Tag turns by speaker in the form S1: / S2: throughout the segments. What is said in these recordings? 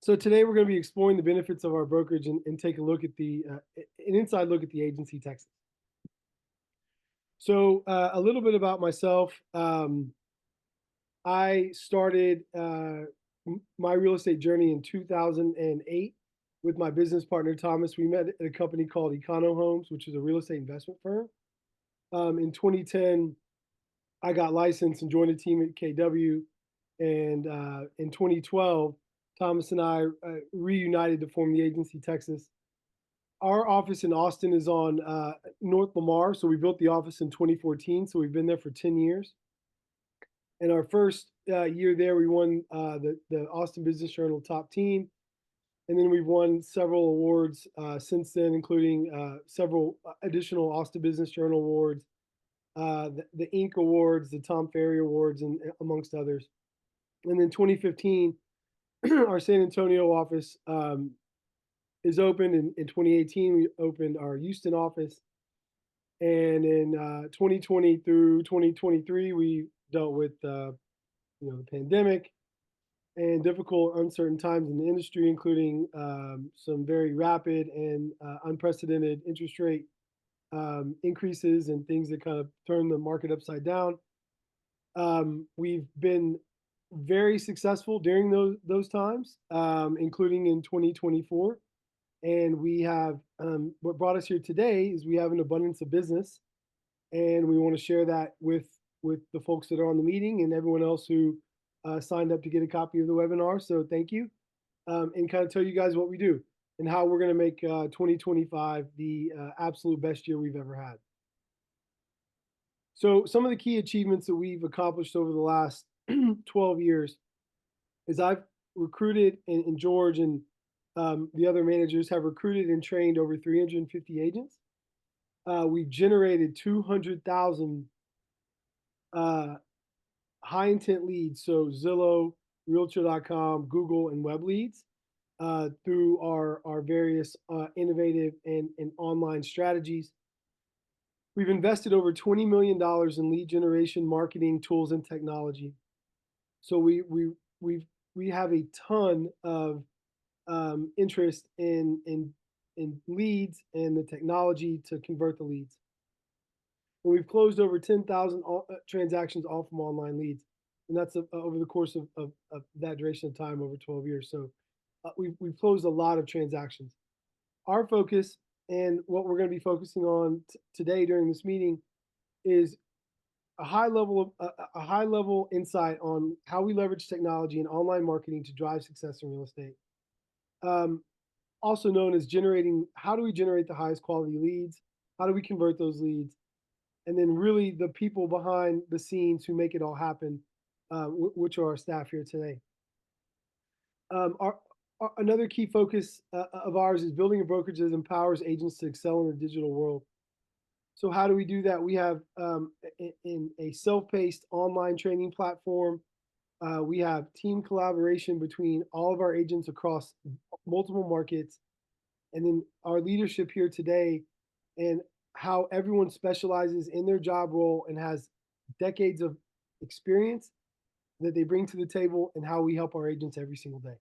S1: So today we're going to be exploring the benefits of our brokerage and take a look at an inside look at the agency Texas. So a little bit about myself. I started my real estate journey in 2008 with my business partner Thomas. We met at a company called Econo Homes, which is a real estate investment firm. In 2010, I got licensed and joined a team at KW. And in 2012, Thomas and I reunited to form the agency Texas. Our office in Austin is on North Lamar. So we built the office in 2014. So we've been there for 10 years. And our first year there, we won the Austin Business Journal top team. And then we've won several awards since then, including several additional Austin Business Journal awards, the Inc. Awards, the Tom Ferry Awards, and amongst others. And then 2015, our San Antonio office is open. In 2018, we opened our Houston office. And in 2020 through 2023, we dealt with the pandemic and difficult, uncertain times in the industry, including some very rapid and unprecedented interest rate increases and things that kind of turned the market upside down. We've been very successful during those times, including in 2024. And we have what brought us here today is we have an abundance of business, and we want to share that with the folks that are on the meeting and everyone else who signed up to get a copy of the webinar. So thank you, and kind of tell you guys what we do and how we're going to make 2025 the absolute best year we've ever had. So some of the key achievements that we've accomplished over the last 12 years is I've recruited, and George and the other managers have recruited and trained over 350 agents. We've generated 200,000 high intent leads, so Zillow, Realtor.com, Google, and web leads through our various innovative and online strategies. We've invested over $20 million in lead generation, marketing tools, and technology. So we have a ton of interest in leads and the technology to convert the leads. And we've closed over 10,000 transactions all from online leads, and that's over the course of that duration of time, over 12 years. So we've closed a lot of transactions. Our focus and what we're going to be focusing on today during this meeting is a high level insight on how we leverage technology and online marketing to drive success in real estate. Also known as how do we generate the highest quality leads? How do we convert those leads? And then really the people behind the scenes who make it all happen, which are our staff here today. Another key focus of ours is building a brokerage that empowers agents to excel in the digital world. So how do we do that? We have in a self-paced online training platform. We have team collaboration between all of our agents across multiple markets. And then our leadership here today and how everyone specializes in their job role and has decades of experience that they bring to the table, and how we help our agents every single day.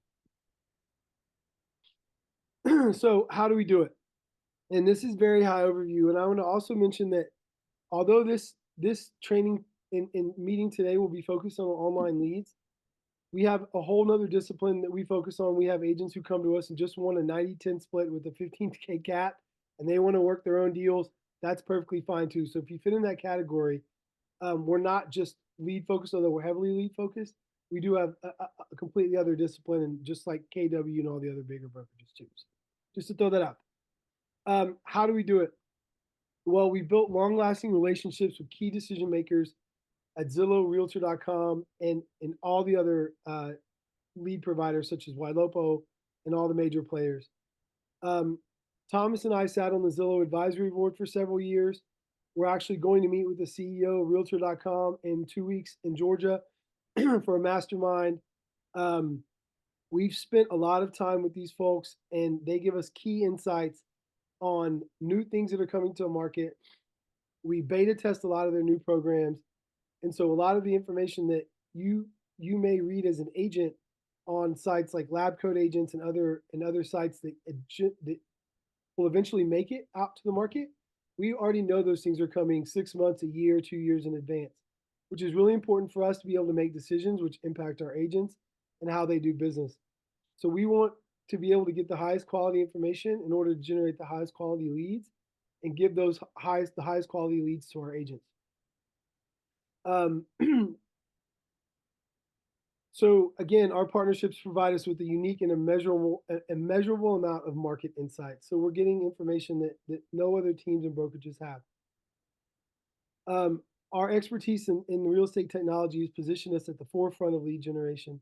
S1: So how do we do it? And this is very high overview. And I want to also mention that although this training in meeting today will be focused on online leads, we have a whole nother discipline that we focus on. We have agents who come to us and just want a 90-10 split with a 15K CAT, and they want to work their own deals. That's perfectly fine too. So if you fit in that category, we're not just lead focused, although we're heavily lead focused. We do have a completely other discipline, and just like KW and all the other bigger brokerages too. So just to throw that out. How do we do it? Well, we built long-lasting relationships with key decision makers at Zillow, Realtor.com, and all the other lead providers such as Ylopo and all the major players. Thomas and I sat on the Zillow advisory board for several years. We're actually going to meet with the CEO of Realtor.com in 2 weeks in Georgia for a mastermind. We've spent a lot of time with these folks, and they give us key insights on new things that are coming to a market. We beta test a lot of their new programs. And so a lot of the information that you may read as an agent on sites like Lab Coat Agents and other sites that will eventually make it out to the market, we already know those things are coming 6 months, a year, 2 years in advance, which is really important for us to be able to make decisions which impact our agents and how they do business. So we want to be able to get the highest quality information in order to generate the highest quality leads and give the highest quality leads to our agents. Um, so again, our partnerships provide us with a unique and immeasurable amount of market insight. So we're getting information that no other teams and brokerages have. Our expertise in real estate technology has positioned us at the forefront of lead generation.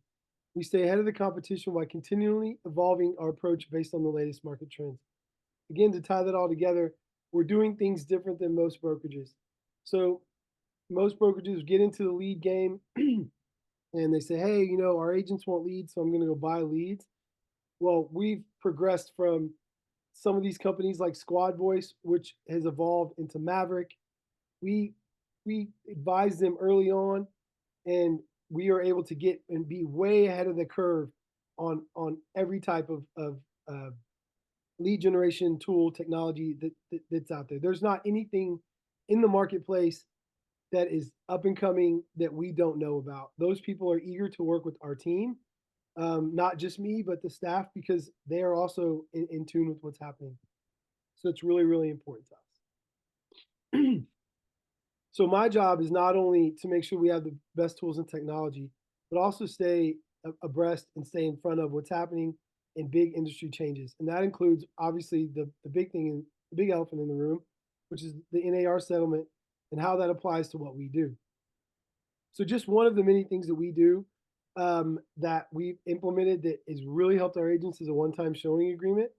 S1: We stay ahead of the competition while continually evolving our approach based on the latest market trends. Again, to tie that all together, we're doing things different than most brokerages. So most brokerages get into the lead game and they say, hey, our agents want leads, so I'm going to go buy leads. Well, we've progressed from some of these companies like Squad Voice, which has evolved into Maverick. We advise them early on, and we are able to get and be way ahead of the curve on every type of lead generation tool technology that's out there. There's not anything in the marketplace that is up and coming that we don't know about. Those people are eager to work with our team, not just me, but the staff, because they are also in tune with what's happening. So it's really, really important to us. So my job is not only to make sure we have the best tools and technology, but also stay abreast and stay in front of what's happening in big industry changes. And that includes obviously the big thing, the big elephant in the room, which is the NAR settlement and how that applies to what we do. So just one of the many things that we do that we've implemented that has really helped our agents is a one-time showing agreement.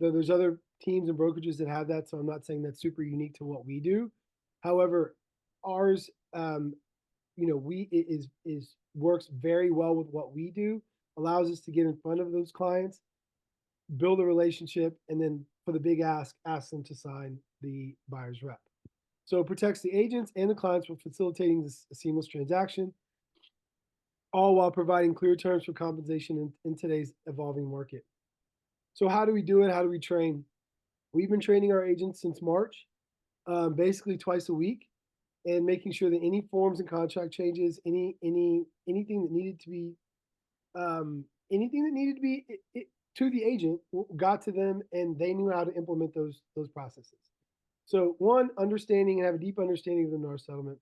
S1: Though there's other teams and brokerages that have that, so I'm not saying that's super unique to what we do. However, ours, works very well with what we do, allows us to get in front of those clients, build a relationship, and then for the big ask them to sign the buyer's rep. So it protects the agents and the clients for facilitating this seamless transaction, all while providing clear terms for compensation in today's evolving market. So how do we do it? How do we train? We've been training our agents since March, basically twice a week, and making sure that any forms and contract changes, anything that needed to be to the agent got to them, and they knew how to implement those processes. So one, understanding and have a deep understanding of the NAR settlement,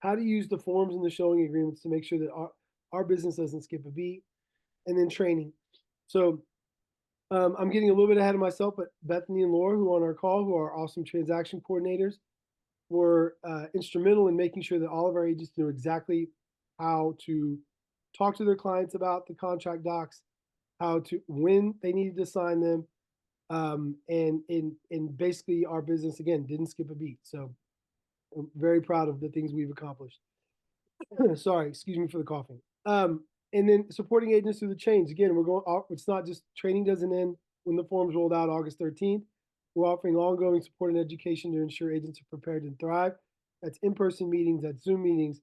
S1: how to use the forms and the showing agreements to make sure that our business doesn't skip a beat, and then training. So I'm getting a little bit ahead of myself, but Bethany and Laura, who are on our call, who are awesome transaction coordinators, were instrumental in making sure that all of our agents knew exactly how to talk to their clients about the contract docs, when they needed to sign them, and basically our business, again, didn't skip a beat. So I'm very proud of the things we've accomplished. Sorry, excuse me for the coughing. And then supporting agents through the chains. Again, it's not just training doesn't end when the forms rolled out August 13th. We're offering ongoing support and education to ensure agents are prepared and thrive. That's in-person meetings, that's Zoom meetings,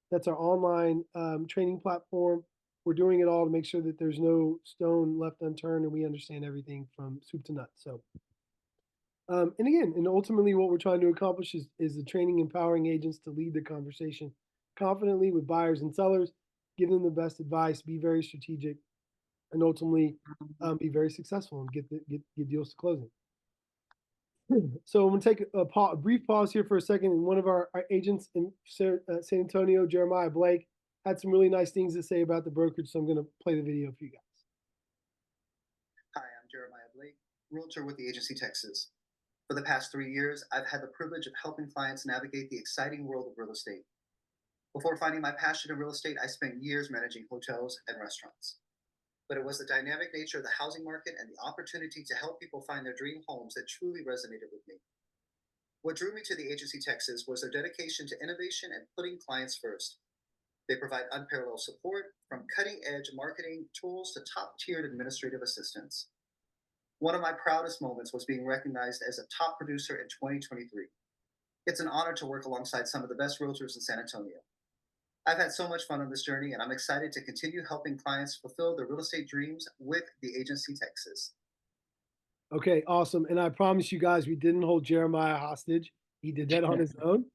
S1: that's our online training platform. We're doing it all to make sure that there's no stone left unturned and we understand everything from soup to nuts. So, and ultimately what we're trying to accomplish is the training, empowering agents to lead the conversation confidently with buyers and sellers, give them the best advice, be very strategic, and ultimately be very successful and get deals to closing. So I'm going to take a brief pause here for a second. And one of our agents in San Antonio, Jeremiah Blake, had some really nice things to say about the brokerage. So I'm going to play the video for you guys.
S2: Hi, I'm Jeremiah Blake, realtor with the agency Texas. For the past 3 years, I've had the privilege of helping clients navigate the exciting world of real estate. Before finding my passion in real estate, I spent years managing hotels and restaurants. But it was the dynamic nature of the housing market and the opportunity to help people find their dream homes that truly resonated with me. What drew me to the agency Texas was their dedication to innovation and putting clients first. They provide unparalleled support, from cutting-edge marketing tools to top-tiered administrative assistance. One of my proudest moments was being recognized as a top producer in 2023. It's an honor to work alongside some of the best realtors in San Antonio. I've had so much fun on this journey, and I'm excited to continue helping clients fulfill their real estate dreams with the Agency Texas.
S1: Okay, awesome. And I promise you guys, we didn't hold Jeremiah hostage. He did that on his own,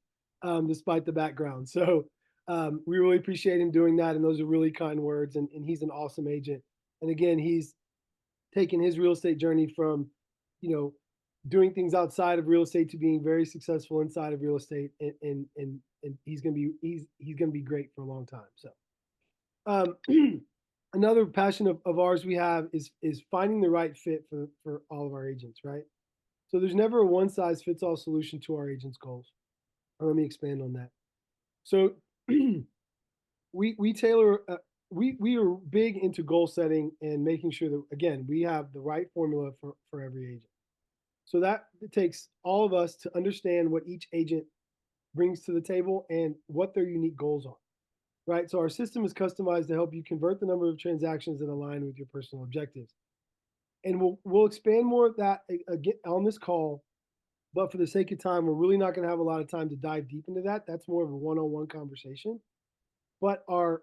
S1: despite the background. So we really appreciate him doing that. And those are really kind words. And he's an awesome agent. And again, he's taken his real estate journey from, you know, doing things outside of real estate to being very successful inside of real estate. And he's gonna be great for a long time. So another passion of ours we have is finding the right fit for all of our agents, right? So there's never a one size fits all solution to our agents' goals. Let me expand on that. So we tailor we are big into goal setting and making sure that again we have the right formula for every agent. So that it takes all of us to understand what each agent brings to the table and what their unique goals are. Right. So our system is customized to help you convert the number of transactions that align with your personal objectives. And we'll expand more of that again on this call. But for the sake of time, we're really not going to have a lot of time to dive deep into that. That's more of a one-on-one conversation. But our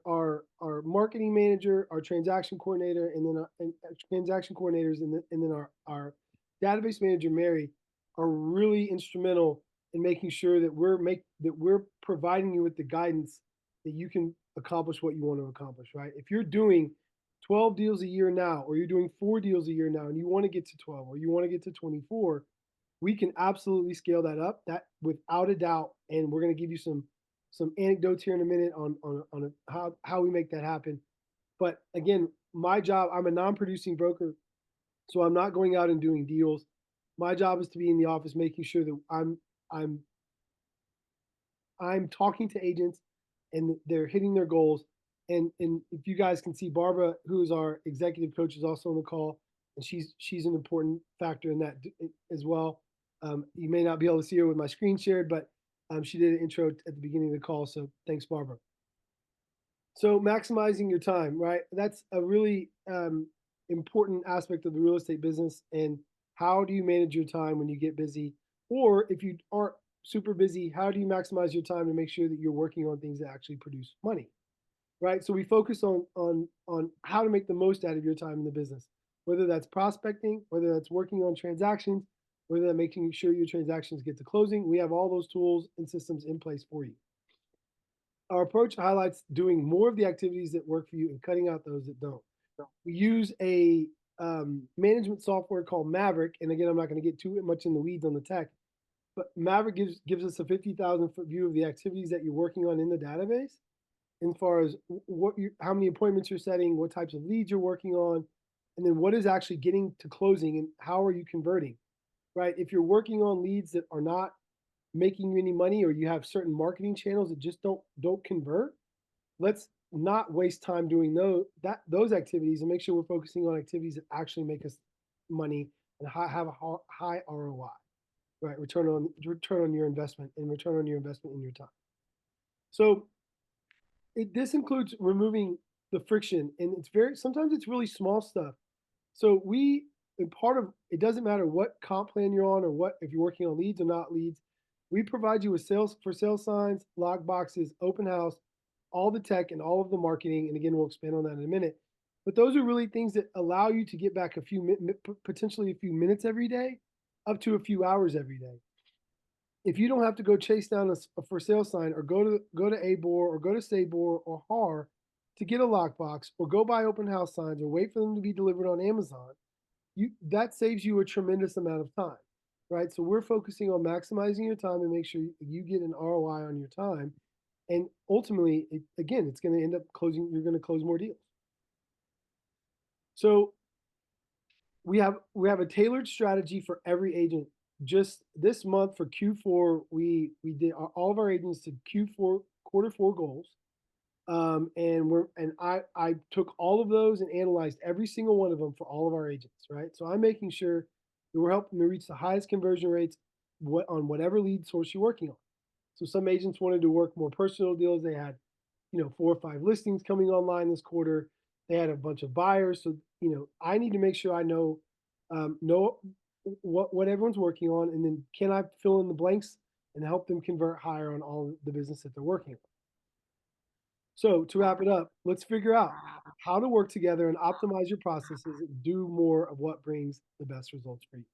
S1: marketing manager, our transaction coordinator, and then transaction coordinators, and then our database manager Mary are really instrumental in making sure that we're providing you with the guidance that you can accomplish what you want to accomplish. Right? If you're doing 12 deals a year now, or you're doing 4 deals a year now, and you want to get to 12, or you want to get to 24, we can absolutely scale that up. That without a doubt, and we're going to give you some anecdotes here in a minute on how we make that happen. But again, my job, I'm a non-producing broker, so I'm not going out and doing deals. My job is to be in the office making sure that I'm I'm talking to agents and they're hitting their goals. And if you guys can see, Barbara, who is our executive coach, is also on the call, and she's an important factor in that as well. You may not be able to see her with my screen shared, but she did an intro at the beginning of the call. So thanks, Barbara. So maximizing your time, right? That's a really important aspect of the real estate business. And how do you manage your time when you get busy? Or if you aren't super busy, how do you maximize your time to make sure that you're working on things that actually produce money? Right? So we focus on how to make the most out of your time in the business, whether that's prospecting, whether that's working on transactions, whether that's making sure your transactions get to closing. We have all those tools and systems in place for you. Our approach highlights doing more of the activities that work for you and cutting out those that don't. We use a management software called Maverick, and again, I'm not going to get too much in the weeds on the tech, but Maverick gives us a 50,000-foot view of the activities that you're working on in the database, as far as how many appointments you're setting, what types of leads you're working on, and then what is actually getting to closing and how are you converting, right? If you're working on leads that are not making you any money, or you have certain marketing channels that just don't convert, let's not waste time doing those activities and make sure we're focusing on activities that actually make us money and have a high ROI, right? Return on your investment, and return on your investment in your time. So this includes removing the friction, and sometimes it's really small stuff. So and part of it doesn't matter what comp plan you're on, or what if you're working on leads or not leads. We provide you with sales signs, log boxes, open house, all the tech and all of the marketing. And again, we'll expand on that in a minute. But those are really things that allow you to get back potentially a few minutes every day, up to a few hours every day. If you don't have to go chase down a for sale sign, or go to ABOR, or go to Sabor or HAR to get a lockbox, or go buy open house signs, or wait for them to be delivered on Amazon, that saves you a tremendous amount of time, right? So we're focusing on maximizing your time and make sure you get an ROI on your time, and ultimately, again, it's going to end up closing. You're going to close more deals. So we have a tailored strategy for every agent. Just this month for Q4, we did all of our agents to Q4 quarter 4 goals, and I took all of those and analyzed every single one of them for all of our agents, right? So I'm making sure that we're helping them reach the highest conversion rates on whatever lead source you're working on. So some agents wanted to work more personal deals. They had 4 or 5 listings coming online this quarter. They had a bunch of buyers. So I need to make sure I know what everyone's working on, and then can I fill in the blanks and help them convert higher on all the business that they're working on. So to wrap it up, let's figure out how to work together and optimize your processes and do more of what brings the best results for you.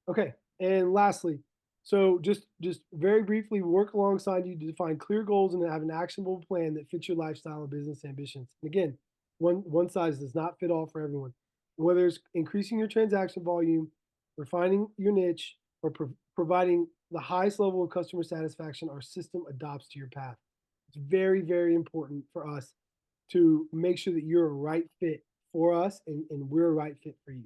S1: Okay. And lastly, so just very briefly work alongside you to define clear goals and to have an actionable plan that fits your lifestyle and business ambitions. And again, one size does not fit all for everyone. Whether it's increasing your transaction volume, refining your niche, or providing the highest level of customer satisfaction, our system adopts to your path. It's very, very important for us to make sure that you're a right fit for us and we're a right fit for you.